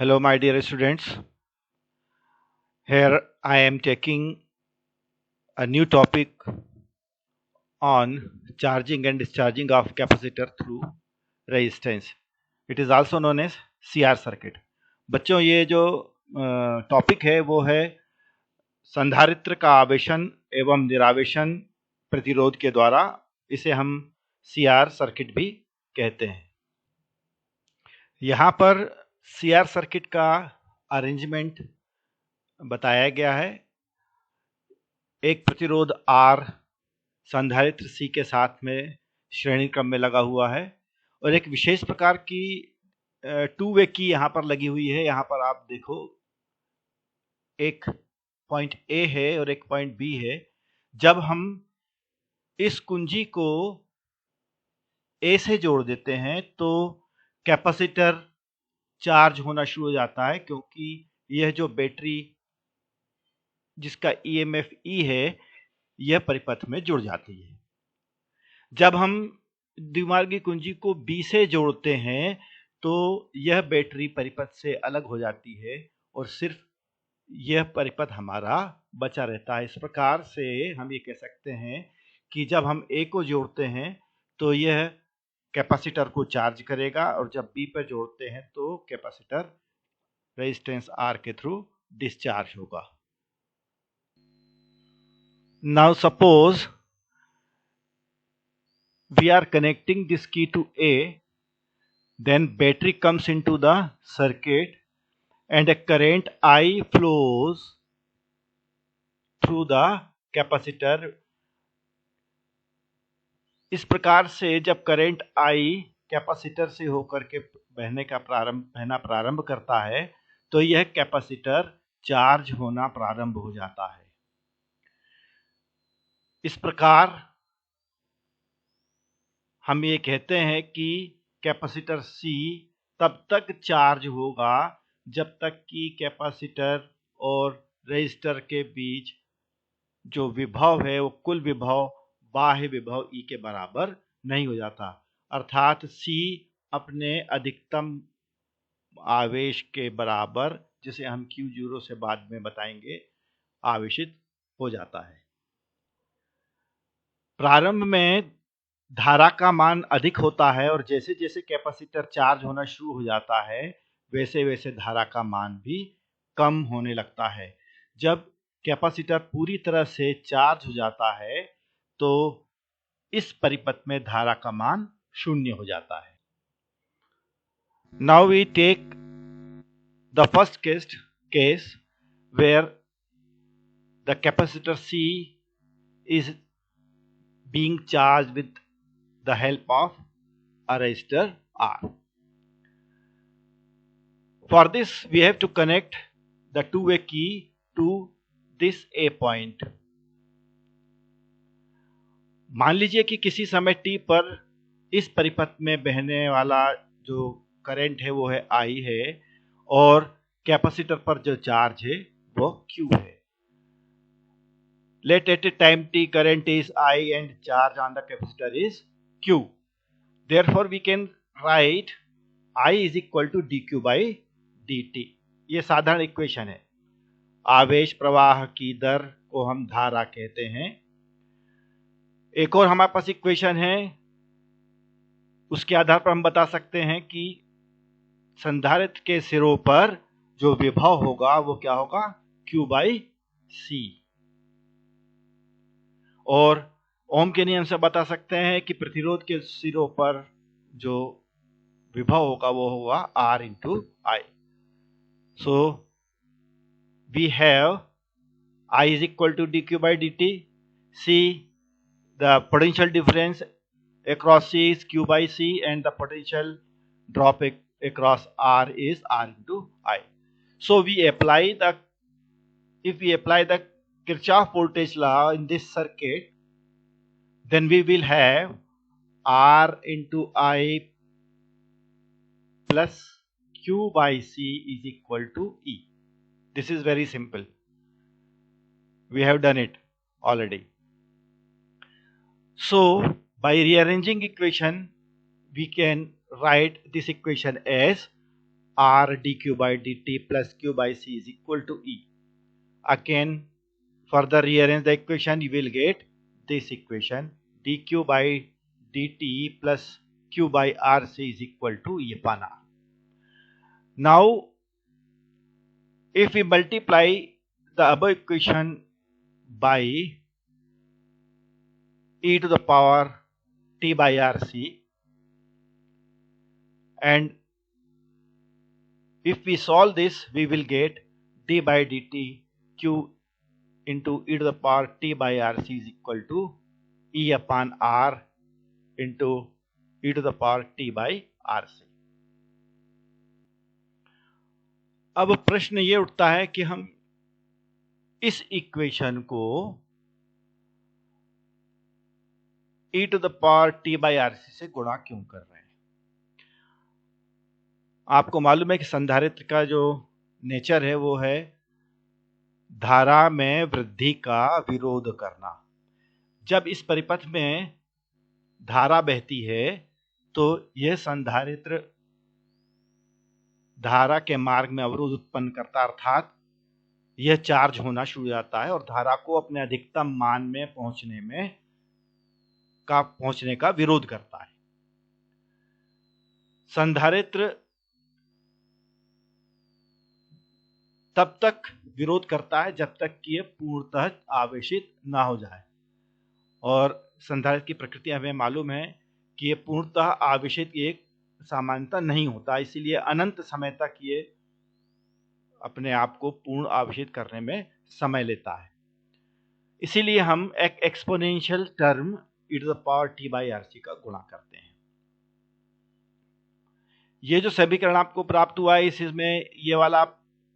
Hello, my dear students. Here I am taking a new topic on charging and discharging of capacitor through resistance. It is also known as CR circuit. बच्चों ये जो topic है वो है संधारित्र का आवेशन एवं निरावेशन प्रतिरोध के द्वारा, इसे हम CR सर्किट भी कहते हैं। यहाँ पर CR सर्किट का अरेंजमेंट बताया गया है। एक प्रतिरोध R संधारित्र C के साथ में श्रेणी क्रम में लगा हुआ है और एक विशेष प्रकार की टू वे की यहाँ पर लगी हुई है। यहाँ पर आप देखो, एक पॉइंट A है और एक पॉइंट B है। जब हम इस कुंजी को A से जोड़ देते हैं तो कैपेसिटर चार्ज होना शुरू हो जाता है, क्योंकि यह जो बैटरी जिसका EMF E है यह परिपथ में जुड़ जाती है। जब हम द्विमार्गी कुंजी को B से जोड़ते हैं तो यह बैटरी परिपथ से अलग हो जाती है और सिर्फ यह परिपथ हमारा बचा रहता है। इस प्रकार से हम ये कह सकते हैं कि जब हम A को जोड़ते हैं तो यह कैपेसिटर को चार्ज करेगा और जब B पर जोड़ते हैं तो कैपेसिटर रेजिस्टेंस R के थ्रू डिस्चार्ज होगा। Now suppose we are connecting this key to A, then battery comes into the circuit and a current I flows through the capacitor. इस प्रकार से जब करंट I कैपेसिटर से होकर के बहना प्रारंभ करता है तो यह कैपेसिटर चार्ज होना प्रारंभ हो जाता है। इस प्रकार हम ये कहते हैं कि कैपेसिटर C तब तक चार्ज होगा जब तक कि कैपेसिटर और रेजिस्टर के बीच जो विभव है वो कुल विभव बाह्य विभव E के बराबर नहीं हो जाता, अर्थात C अपने अधिकतम आवेश के बराबर, जिसे हम Q0 से बाद में बताएंगे, आवेशित हो जाता है। प्रारंभ में धारा का मान अधिक होता है और जैसे जैसे कैपेसिटर चार्ज होना शुरू हो जाता है वैसे वैसे धारा का मान भी कम होने लगता है। जब कैपेसिटर पूरी तरह से चार्ज हो जाता है तो इस परिपथ में धारा का मान शून्य हो जाता है। Now we take the first case where the capacitor C is being charged with the help of a resistor R. For this we have to connect the two-way key to this A point. मान लीजिए कि किसी समय t पर इस परिपथ में बहने वाला जो करंट है वो है I है और कैपेसिटर पर जो चार्ज है वो Q है। Let at a time t current is I and charge on the capacitor is Q. Therefore we can write I is equal to dq by dt. ये साधारण इक्वेशन है। आवेश प्रवाह की दर को हम धारा कहते हैं। एक और हमारे पास इक्वेशन है, उसके आधार पर हम बता सकते हैं कि संधारित्र के सिरों पर जो विभव होगा वो क्या होगा, Q by C। और ओम के नियम से बता सकते हैं कि प्रतिरोध के सिरों पर जो विभव होगा वो होगा R into I. So we have I is equal to dq by dt. C, the potential difference across C is Q by C and the potential drop across R is R into I. So if we apply the Kirchhoff voltage law in this circuit, then we will have R into I plus Q by C is equal to E. This is very simple. We have done it already. So by rearranging equation, we can write this equation as r dq by dt plus q by c is equal to E. Again, further rearrange the equation, you will get this equation dq by dt plus q by rc is equal to E upon r. Now, if we multiply the above equation by e to the power t by rc, and if we solve this, we will get d by dt q into e to the power t by rc is equal to E upon r into e to the power t by rc. अब प्रश्न ये उठता है कि हम इस equation को e to the power t by rc से गुणा क्यों कर रहे हैं? आपको मालूम है कि संधारित्र का जो नेचर है वो है धारा में वृद्धि का विरोध करना। जब इस परिपथ में धारा बहती है तो यह संधारित्र धारा के मार्ग में अवरोध उत्पन्न करता, अर्थात यह चार्ज होना शुरू हो जाता है और धारा को अपने अधिकतम मान में पहुंचने का विरोध करता है। संधारित्र तब तक विरोध करता है जब तक कि यह पूर्णतः आवेशित ना हो जाए, और संधारित्र की प्रकृति हमें मालूम है कि यह पूर्णतः आवेशित एक सामान्यता नहीं होता, इसीलिए अनंत समय तक ये अपने आप को पूर्ण आवेशित करने में समय लेता है। इसीलिए हम एक exponential term e to the power t by rc का गुणा करते हैं। ये जो समीकरण आपको प्राप्त हुआ है, इसमें ये वाला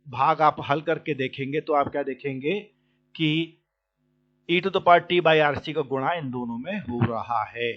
भाग आप हल करके देखेंगे तो आप क्या देखेंगे कि e to the power t by rc का गुणा इन दोनों में हो रहा है।